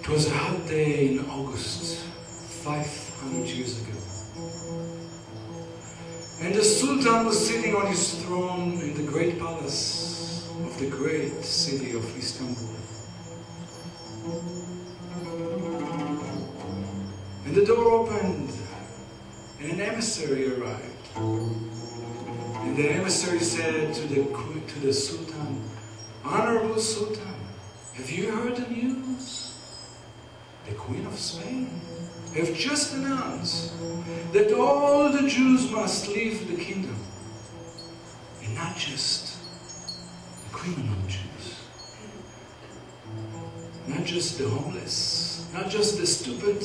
It was a hot day in August, 500 years ago. And the Sultan was sitting on his throne in the great palace of the great city of Istanbul. And the door opened, and an emissary arrived. And the emissary said to the Sultan, "Honorable Sultan, have you heard the news? The Queen of Spain have just announced that all the Jews must leave the kingdom. And not just the criminal Jews, not just the homeless, not just the stupid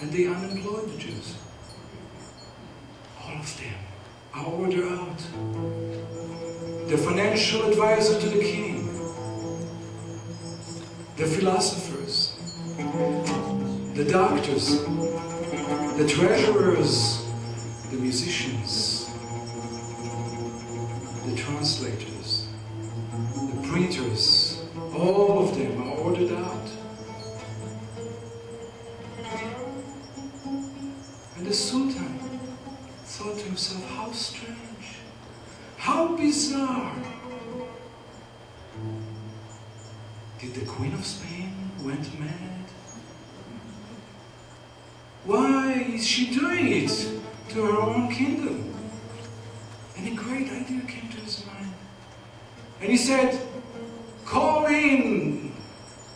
and the unemployed Jews. All of them are ordered out. The financial advisor to the king, the philosophers, the doctors, the treasurers, the musicians, the translators, the printers, all of them are ordered out. And the Sultan thought to himself, how strange, how bizarre. Did the Queen of Spain went mad? Why is she doing it to her own kingdom? And a great idea came to his mind. And he said, call in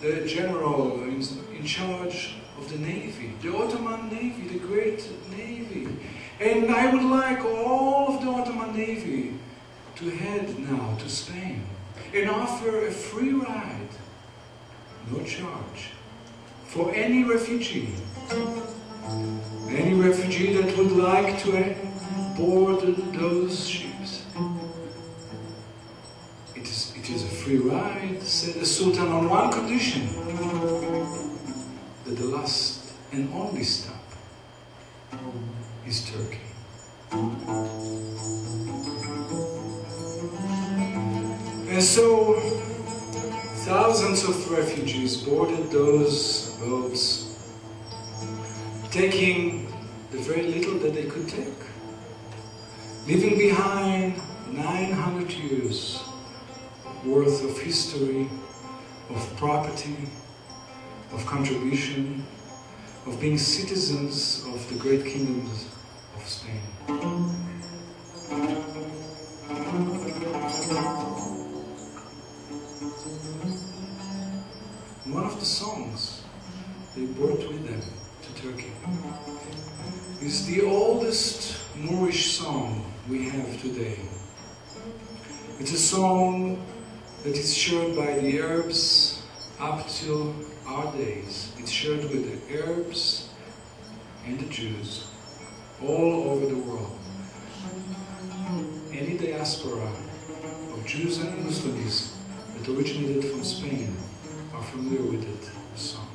the general in charge of the navy, the Ottoman navy, the great navy. And I would like all of the Ottoman navy to head now to Spain and offer a free ride, no charge, for any refugee. Any refugee that would like to board those ships. It is a free ride, said the Sultan, on one condition, that the last and only stop is Turkey. And so thousands of refugees boarded those boats, taking the very little that they could take, leaving behind 900 years worth of history, of property, of contribution, of being citizens of the great kingdoms of Spain. One of the songs they brought with them to Turkey is the oldest Moorish song we have today. It's a song that is shared by the Arabs up till our days. It's shared with the Arabs and the Jews all over the world. Any diaspora of Jews and Muslims that originated from Spain are familiar with it, the song.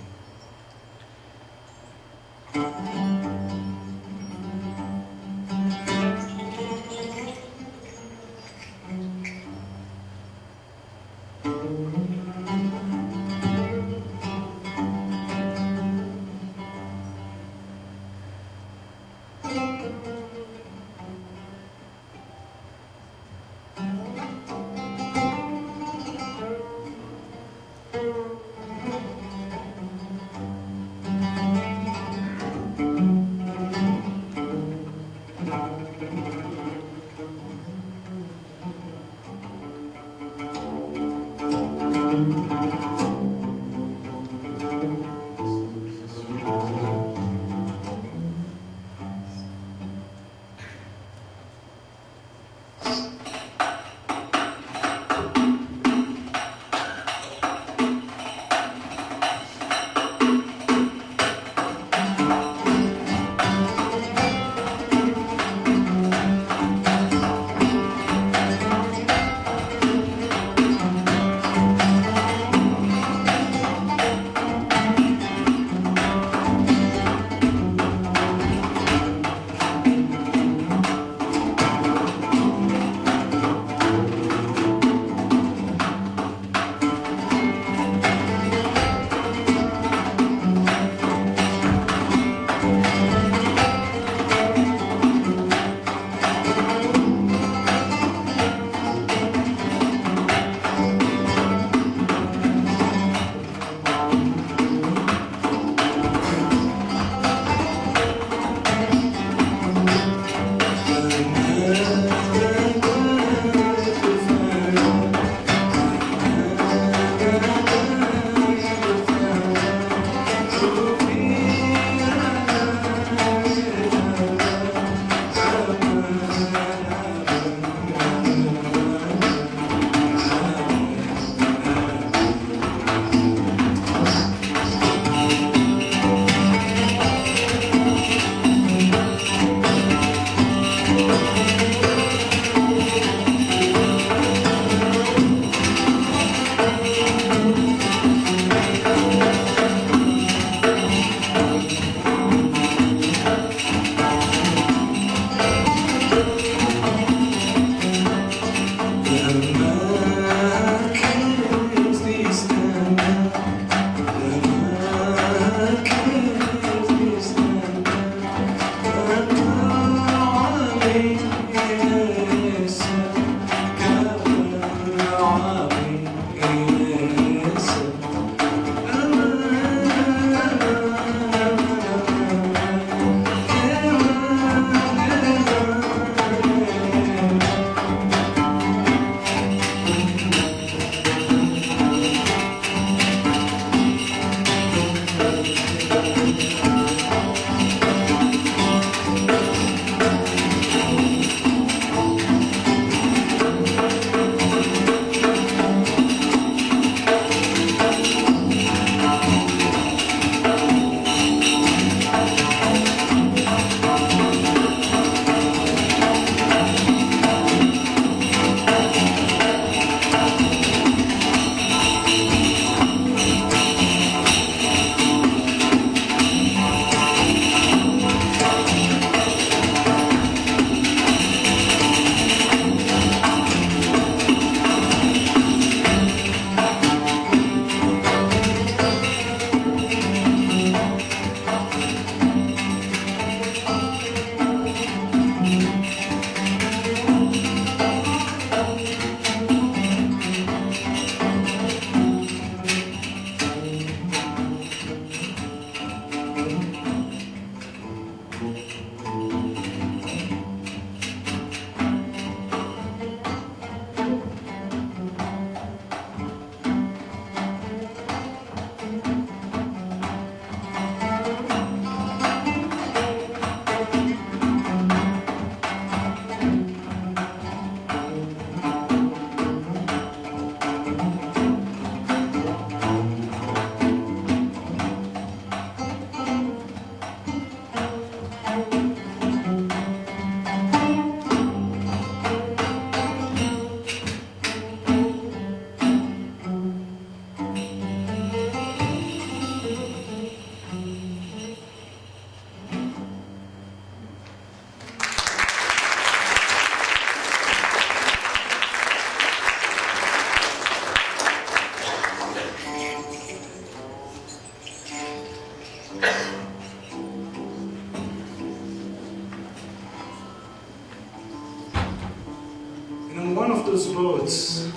those boats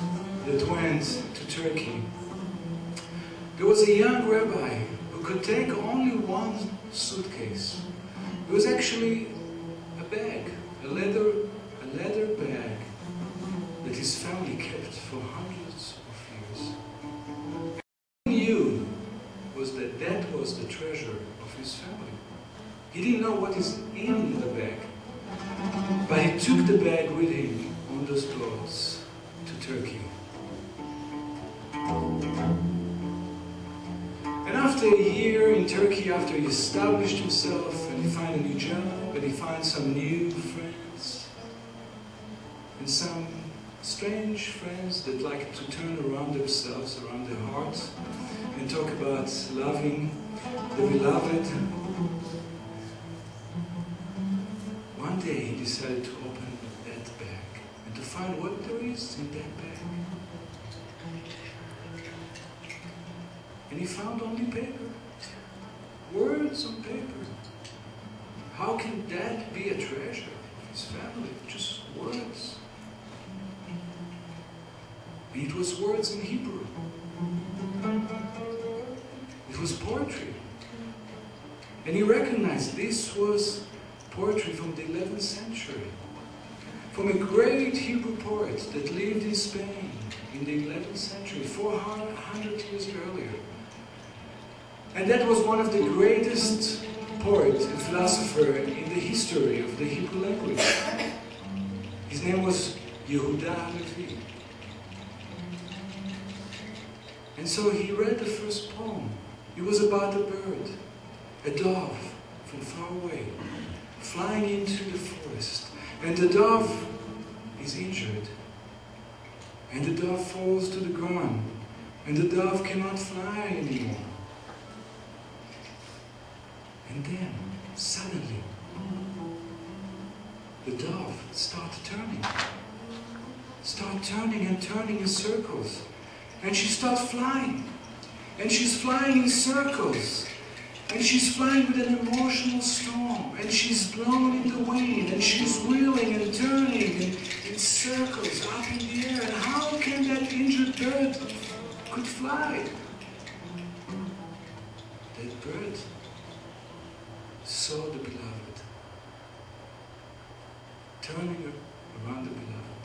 that went to Turkey, there was a young rabbi who could take only one suitcase. It was actually a bag, a leather bag that his family kept for hundreds of years. And he knew that was the treasure of his family. He didn't know what is in the bag, but he took the bag with him on those boats to Turkey. And after a year in Turkey, after he established himself and he found a new job and he found some new friends and some strange friends that like to turn around themselves, around their hearts and talk about loving the beloved, one day he decided to open that bag and to find what there is in that bag. And he found only paper. Words on paper. How can that be a treasure of his family? Just words. And it was words in Hebrew. It was poetry. And he recognized this was poetry from the 11th century. From a great Hebrew poet that lived in Spain in the 11th century, 400 years earlier. And that was one of the greatest poets and philosophers in the history of the Hebrew language. His name was Yehuda Levi. And so he read the first poem. It was about a bird, a dove from far away, flying into the forest. And the dove is injured. And the dove falls to the ground. And the dove cannot fly anymore. And then, suddenly, the dove started turning and turning in circles. And she starts flying. And she's flying in circles. And she's flying with an emotional storm. And she's blown in the wind. And she's wheeling and turning in circles up in the air. And how can that injured bird could fly? That bird saw the beloved, turning around the beloved.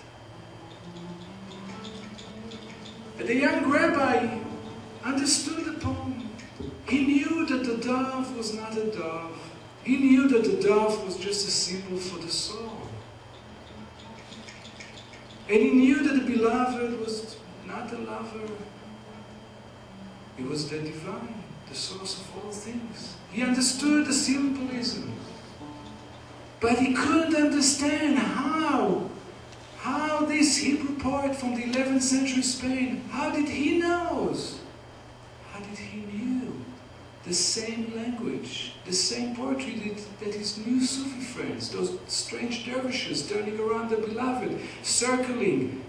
And the young rabbi understood the poem. He knew that the dove was not a dove. He knew that the dove was just a symbol for the soul. And he knew that the beloved was not a lover. It was the divine, the source of all things. He understood the symbolism. But he couldn't understand how this Hebrew poet from the 11th century Spain, how did he know? How did he knew the same language, the same poetry that his new Sufi friends, those strange dervishes turning around the beloved, circling.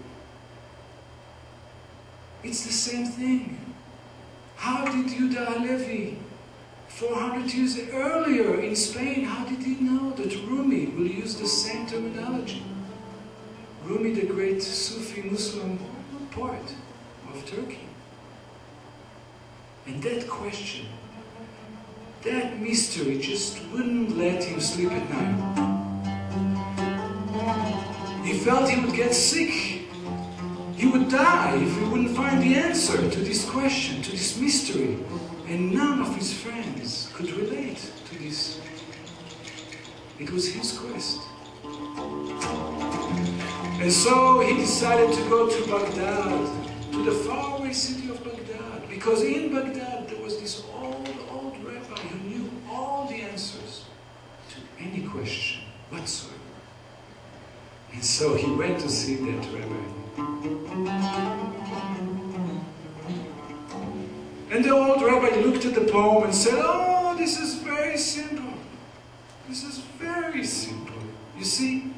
It's the same thing. How did Yehuda Levi, 400 years earlier in Spain, how did he know that Rumi will use the same terminology? Rumi, the great Sufi Muslim poet of Turkey. And that question, that mystery just wouldn't let him sleep at night. He felt he would get sick. He would die if he wouldn't find the answer to this question, to this mystery. And none of his friends could relate to this. It was his quest. And so he decided to go to Baghdad, to the faraway city of Baghdad. Because in Baghdad there was this old rabbi who knew all the answers to any question whatsoever. And so he went to see that rabbi. And the old rabbi looked at the poem and said, "Oh, this is very simple. This is very simple. You see,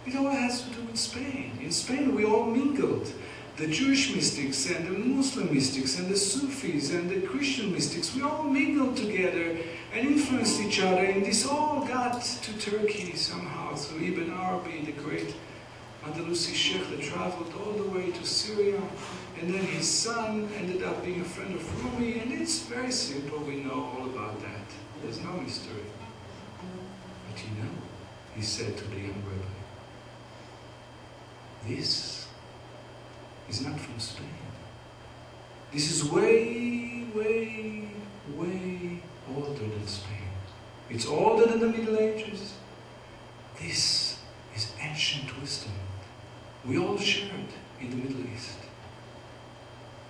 it all has to do with Spain. In Spain we all mingled. The Jewish mystics and the Muslim mystics and the Sufis and the Christian mystics, we all mingled together and influenced each other, and this all got to Turkey somehow through Ibn Arabi, the great Andalusi sheikh that traveled all the way to Syria, and then his son ended up being a friend of Rumi, and it's very simple, we know all about that. There's no mystery. But you know, he said to the young rabbi, this is not from Spain. This is way, way, way older than Spain. It's older than the Middle Ages. This is ancient wisdom. We all shared in the Middle East.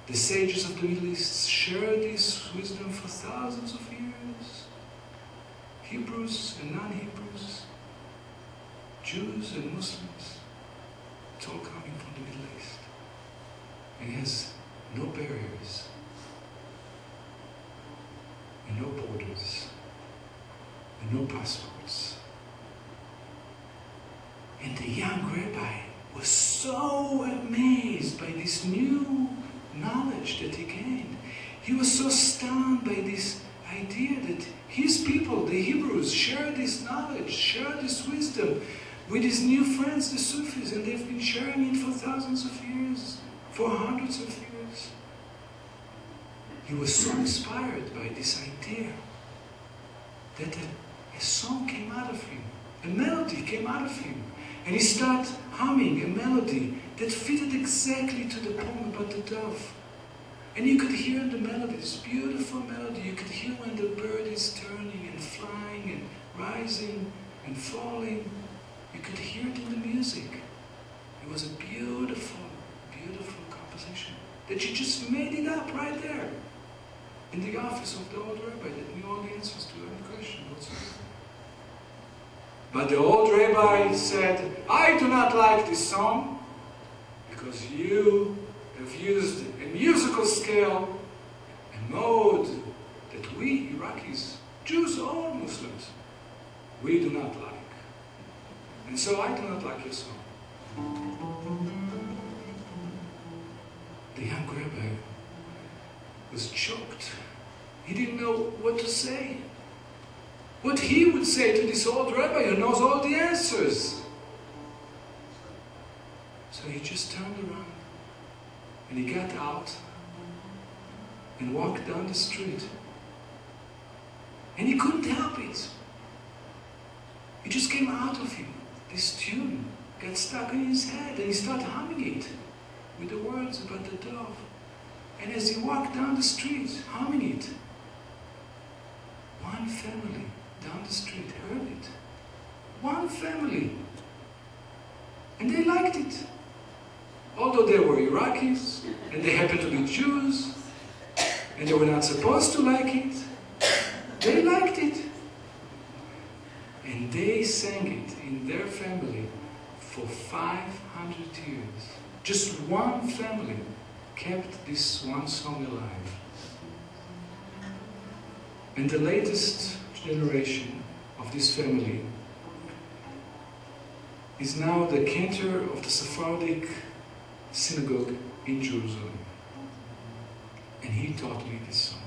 The sages of the Middle East shared this wisdom for thousands of years. Hebrews and non-Hebrews, Jews and Muslims, it's all coming from the Middle East. It has no barriers and no borders and no passports. And the young rabbi was so amazed by this new knowledge that he gained. He was so stunned by this idea that his people, the Hebrews, share this knowledge, share this wisdom with his new friends, the Sufis, and they've been sharing it for thousands of years, for hundreds of years. He was so inspired by this idea that a song came out of him, a melody came out of him, and he started humming a melody that fitted exactly to the poem about the dove. And you could hear the melody, this beautiful melody. You could hear when the bird is turning and flying and rising and falling. You could hear it in the music. It was a beautiful, beautiful composition that you just made it up right there in the office of the old rabbi that knew all the answers to every question whatsoever. But the old rabbi said, I do not like this song because you have used a musical scale, a mode that we Iraqis, Jews or Muslims, we do not like. And so I do not like your song. The young rabbi was choked. He didn't know what to say. What he would say to this old rabbi who knows all the answers. So he just turned around and he got out and walked down the street. And he couldn't help it. It just came out of him. This tune got stuck in his head and he started humming it with the words about the dove. And as he walked down the street, humming it, one family down the street heard it. One family. And they liked it. Although they were Iraqis, and they happened to be Jews, and they were not supposed to like it, they liked it. And they sang it in their family for 500 years. Just one family kept this one song alive. And the latest generation of this family is now the cantor of the Sephardic synagogue in Jerusalem. And he taught me this song.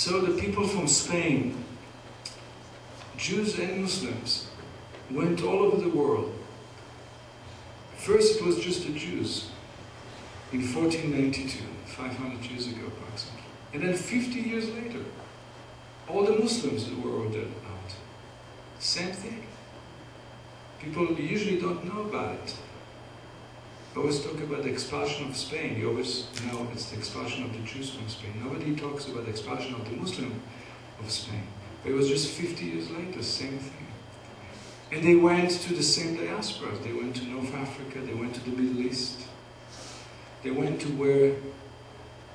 So the people from Spain, Jews and Muslims, went all over the world. First it was just the Jews, in 1492, 500 years ago approximately. And then 50 years later, all the Muslims were ordered out. Same thing. People usually don't know about it. We always talk about the expulsion of Spain. You always know it's the expulsion of the Jews from Spain. Nobody talks about the expulsion of the Muslim of Spain. But it was just 50 years later, same thing. And they went to the same diasporas. They went to North Africa, they went to the Middle East. They went to where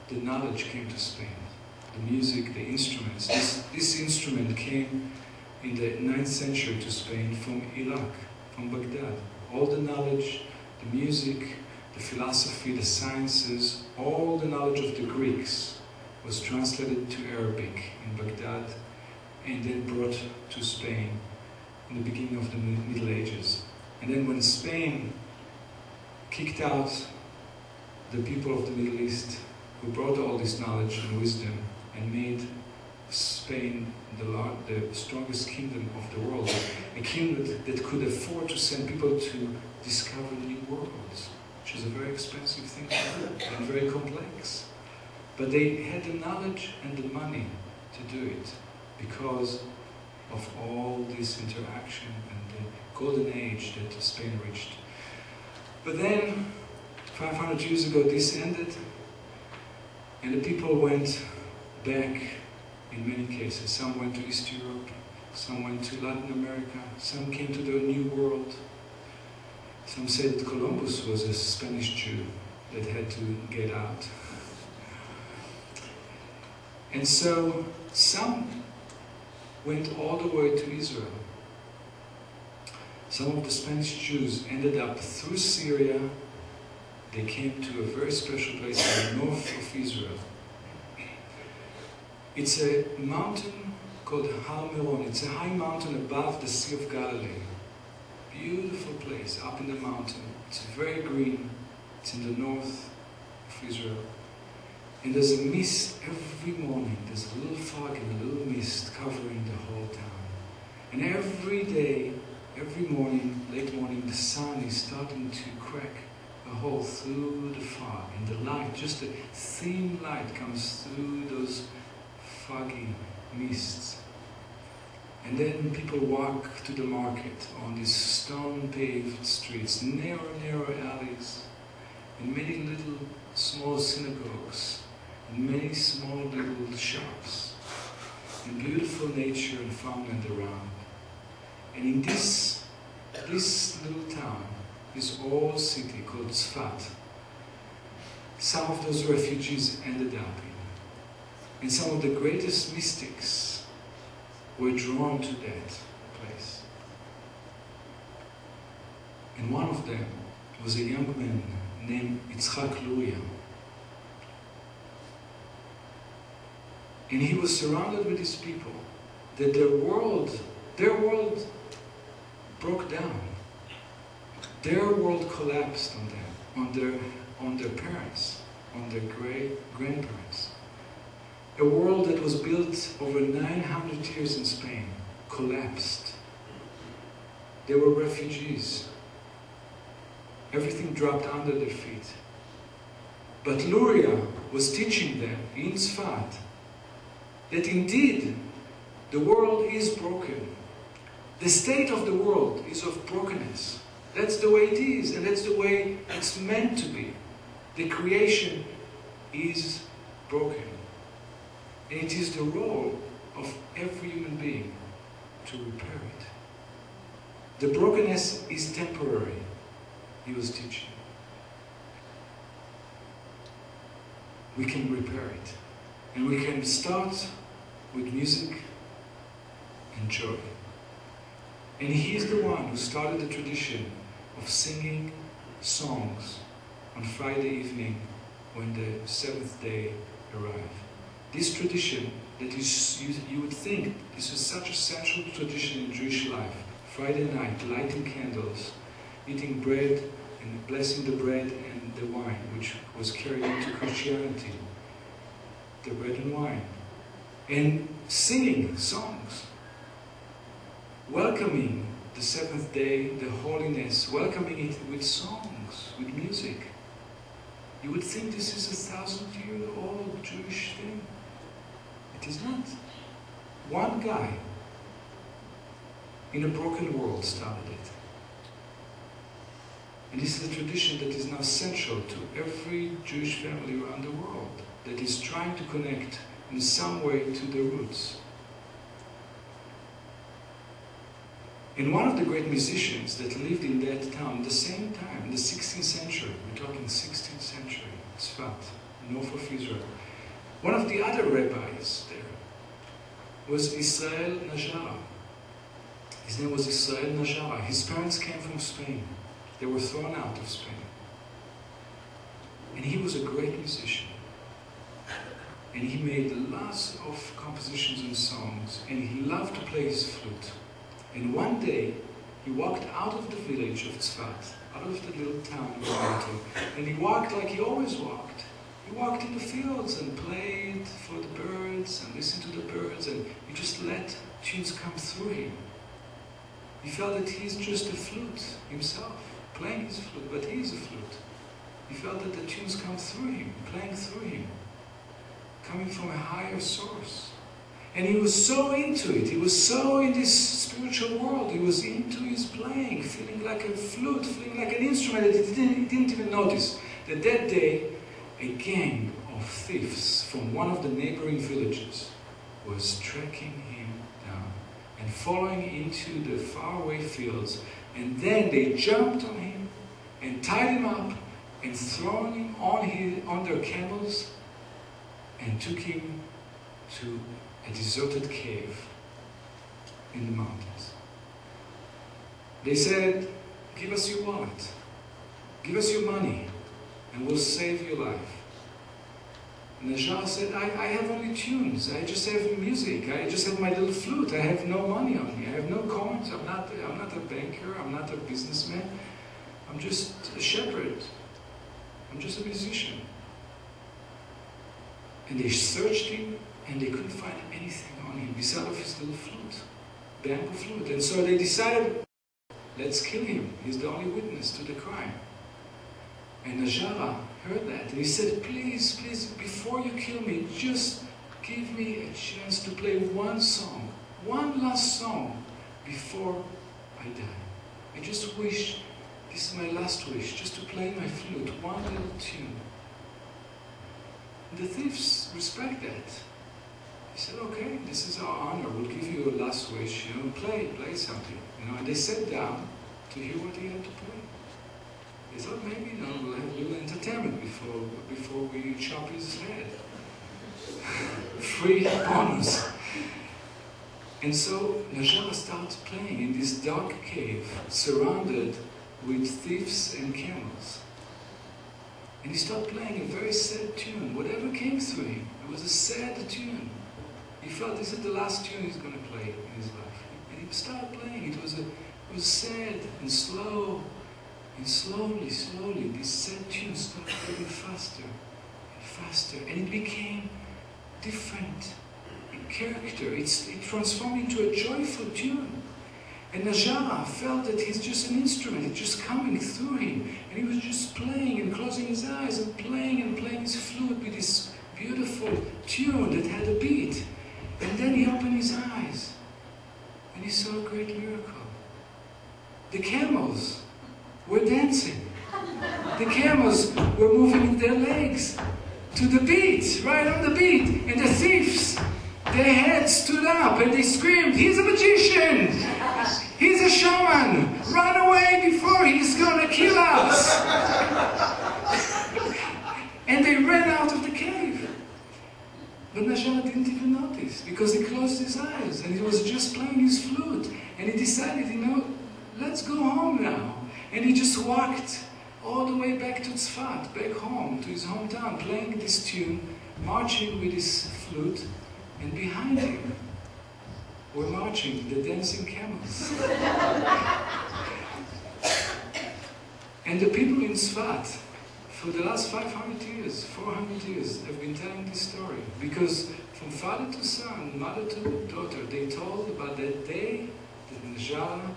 the knowledge came to Spain. The music, the instruments. This instrument came in the 9th century to Spain from Iraq, from Baghdad. All the knowledge, the music, the philosophy, the sciences, all the knowledge of the Greeks was translated to Arabic in Baghdad and then brought to Spain in the beginning of the Middle Ages. And then when Spain kicked out the people of the Middle East who brought all this knowledge and wisdom and made Spain the strongest kingdom of the world, a kingdom that could afford to send people to discover new worlds, which is a very expensive thing and very complex. But they had the knowledge and the money to do it because of all this interaction and the golden age that Spain reached. But then, 500 years ago, this ended, and the people went back in many cases. Some went to East Europe, some went to Latin America, some came to the New World. Some say that Columbus was a Spanish Jew that had to get out. And so, some went all the way to Israel. Some of the Spanish Jews ended up through Syria. They came to a very special place in the north of Israel. It's a mountain called Har Meron. It's a high mountain above the Sea of Galilee. Beautiful place up in the mountain. It's very green. It's in the north of Israel. And there's a mist every morning. There's a little fog and a little mist covering the whole town. And every day, every morning, late morning, the sun is starting to crack a hole through the fog. And the light, just a thin light, comes through those foggy mists. And then people walk to the market on these stone-paved streets, narrow alleys, and many little small synagogues, and many small little shops, and beautiful nature and farmland around. And in this little town, this old city called Tzfat, some of those refugees ended up in. And some of the greatest mystics were drawn to that place. And one of them was a young man named Yitzhak Luria. And he was surrounded with these people, that their world broke down. Their world collapsed on them, on their parents, on their grandparents. A world that was built over 900 years in Spain collapsed. They were refugees. Everything dropped under their feet. But Luria was teaching them in Tzfat that indeed the world is broken. The state of the world is of brokenness. That's the way it is, and that's the way it's meant to be. The creation is broken. And it is the role of every human being to repair it. The brokenness is temporary, he was teaching. We can repair it. And we can start with music and joy. And he is the one who started the tradition of singing songs on Friday evening when the seventh day arrived. This tradition that you would think this is such a central tradition in Jewish life. Friday night, lighting candles, eating bread and blessing the bread and the wine, which was carried into Christianity. The bread and wine. And singing songs. Welcoming the seventh day, the holiness, welcoming it with songs, with music. You would think this is a 1,000-year-old Jewish thing. It is not. One guy in a broken world started it. And this is a tradition that is now central to every Jewish family around the world, that is trying to connect in some way to their roots. And one of the great musicians that lived in that town at the same time, in the 16th century, we're talking 16th century, Tzfat, north of Israel, one of the other rabbis there was Israel Najara. His name was Israel Najara. His parents came from Spain. They were thrown out of Spain. And he was a great musician. And he made lots of compositions and songs, and he loved to play his flute. And one day, he walked out of the village of Tzfat, out of the little town of the mountain, and he walked like he always walked. He walked in the fields and played for the birds and listened to the birds, and he just let tunes come through him. He felt that he's just a flute himself, playing his flute, but he is a flute. He felt that the tunes come through him, playing through him, coming from a higher source. And he was so into it, he was so in this spiritual world, he was into his playing, feeling like a flute, feeling like an instrument that he didn't even notice that that day a gang of thieves from one of the neighboring villages was tracking him down and following into the faraway fields, and then they jumped on him and tied him up and thrown him on their camels and took him to a deserted cave in the mountains. They said, "Give us your wallet, give us your money, and we'll save your life." And Najara said, I have only tunes, I just have music, I just have my little flute, I have no money on me, I have no coins, I'm not a banker, I'm not a businessman, I'm just a shepherd, I'm just a musician. And they searched him, and they couldn't find anything on him beside of his little flute, bamboo flute. And so they decided, let's kill him. He's the only witness to the crime. And Najara heard that, and he said, please, please, before you kill me, just give me a chance to play one song, one last song, before I die. I just wish, this is my last wish, just to play my flute, one little tune. And the thieves respect that. He said, okay, this is our honor, we'll give you a last wish, play something. And they sat down to hear what he had to play. They thought maybe, we'll have a little entertainment before we chop his head. Free bonus. And so Najara starts playing in this dark cave, surrounded with thieves and camels. And he started playing a very sad tune. Whatever came through him, it was a sad tune. He felt this is the last tune he's going to play in his life. And he started playing. It was sad and slow. And slowly, this sad tune started getting faster and faster. And it became different in character. It transformed into a joyful tune. And Najara felt that he's just an instrument. It's just coming through him. And he was just playing and closing his eyes and playing his flute with this beautiful tune that had a beat. And then he opened his eyes and he saw a great miracle. The camels were dancing. The camels were moving their legs to the beat, right on the beat. And the thieves, their heads stood up and they screamed, "He's a magician! He's a shaman! Run away before he's gonna kill us!" And they ran out of the cave. But Najara didn't even notice, because he closed his eyes and he was just playing his flute. And he decided, let's go home now. And he just walked all the way back to Tzfat, back home, to his hometown, playing this tune, marching with his flute, and behind him were marching the dancing camels. And the people in Tzfat, for the last 500 years, 400 years, have been telling this story. Because from father to son, mother to daughter, they told about that day that Najara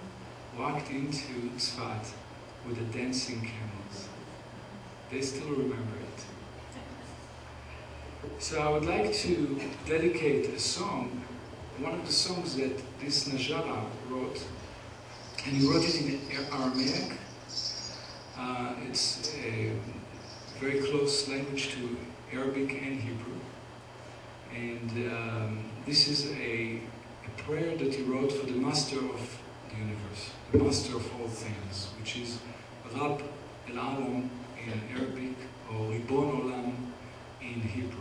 walked into Tzfat with the dancing camels. They still remember it. So I would like to dedicate a song, one of the songs that this Najara wrote, and he wrote it in Aramaic. It's a very close language to Arabic and Hebrew. And this is a prayer that he wrote for the master of the universe, the master of all things, which is Rab el-Alam in Arabic, or Ribon Olam in Hebrew.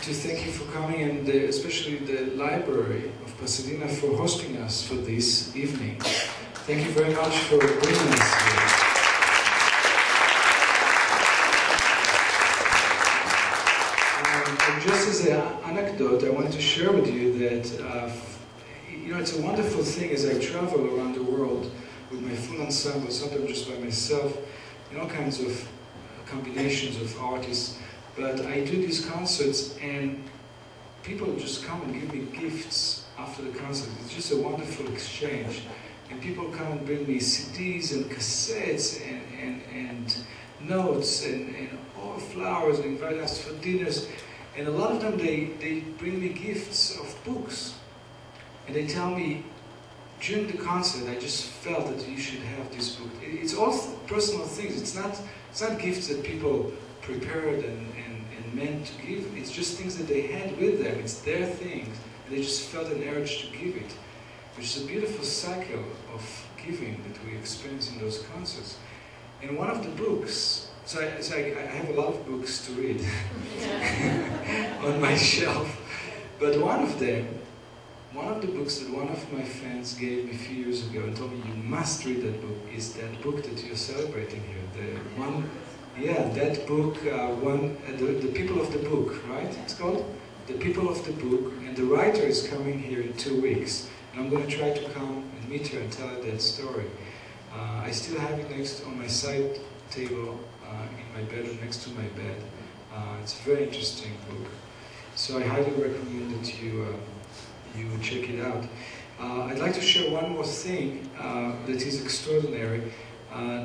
To thank you for coming, and especially the library of Pasadena for hosting us for this evening. Thank you very much for bringing us here. And just as an anecdote, I want to share with you that you know, it's a wonderful thing as I travel around the world with my full ensemble, sometimes just by myself, and all kinds of combinations of artists. But I do these concerts and people just come and give me gifts after the concert. It's just a wonderful exchange. And people come and bring me CDs and cassettes and notes and all flowers and invite us for dinners. And a lot of them, they bring me gifts of books. And they tell me, during the concert, I just felt that you should have this book. It's all personal things. It's not gifts that people prepared and meant to give. It's just things that they had with them. It's their things. And they just felt an urge to give it. Which is a beautiful cycle of giving that we experience in those concerts. And one of the books, so I have a lot of books to read on my shelf, but one of the books that one of my friends gave me a few years ago and told me, you must read that book, is that book that you're celebrating here. That book, The People of the Book, right? It's called The People of the Book, and the writer is coming here in 2 weeks. And I'm going to try to come and meet her and tell her that story. I still have it on my side table in my bedroom, next to my bed. It's a very interesting book. So I highly recommend that you check it out. I'd like to share one more thing that is extraordinary.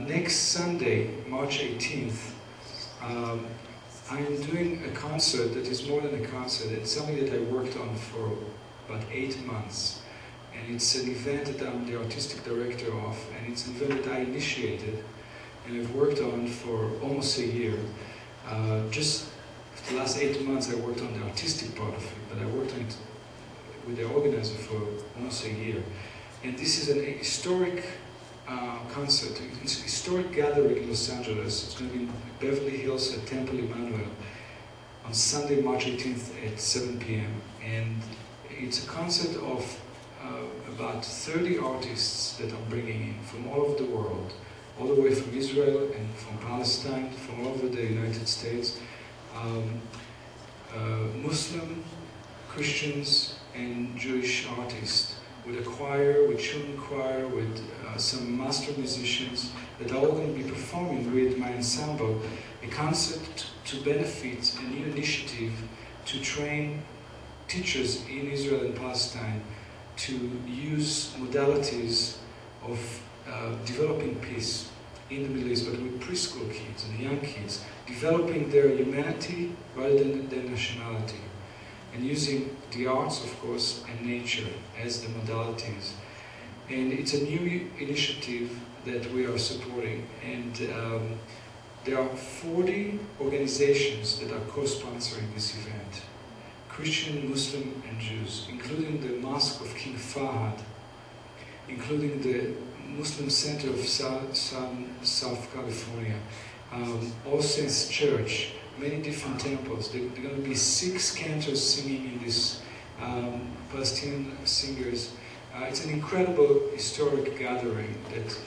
Next Sunday, March 18th, I'm doing a concert that is more than a concert. It's something that I worked on for about 8 months. And it's an event that I'm the artistic director of, and it's an event that I initiated and I've worked on for almost a year. Just for the last 8 months I worked on the artistic part of it, but I worked on it with the organizer for almost a year. And this is an historic concert, it's a historic gathering in Los Angeles. It's going to be in Beverly Hills at Temple Emmanuel on Sunday, March 18th at 7 p.m. And it's a concert of about 30 artists that I'm bringing in from all over the world, all the way from Israel and from Palestine, from all over the United States, Muslim, Christians, and Jewish artists, with a choir, with children's choir, with some master musicians that are all going to be performing with my ensemble, a concert to benefit a new initiative to train teachers in Israel and Palestine to use modalities of developing peace in the Middle East, but with preschool kids and young kids, developing their humanity rather than their nationality, and using the arts, of course, and nature as the modalities. And it's a new initiative that we are supporting, and there are 40 organizations that are co-sponsoring this event. Christian, Muslim, and Jews, including the Mosque of King Fahd, including the Muslim Center of South California, All Saints Church, many different temples. There are going to be 6 cantors singing in this, Palestinian singers. It's an incredible historic gathering that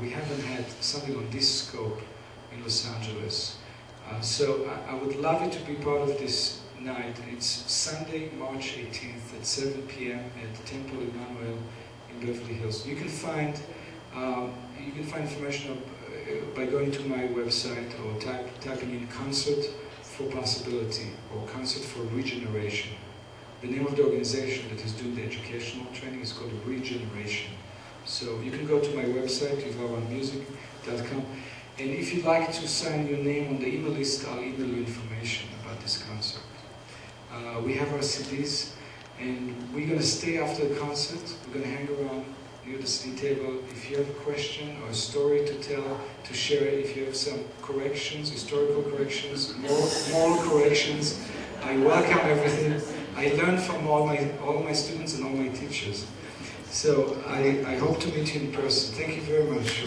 we haven't had something on this scope in Los Angeles. So I would love you to be part of this night. It's Sunday, March 18th at 7 p.m. at Temple Emmanuel in Beverly Hills. You can find information by going to my website or typing in Concert for Possibility or Concert for Regeneration. The name of the organization that is doing the educational training is called Regeneration. So you can go to my website, yuvalronmusic.com, and if you'd like to sign your name on the email list, I'll email you information about this concert. We have our CDs, and we're going to stay after the concert. We're going to hang around near the CD table. If you have a question or a story to tell, to share it, if you have some corrections, historical corrections, moral corrections, I welcome everything. I learn from all my students and all my teachers. So I hope to meet you in person. Thank you very much.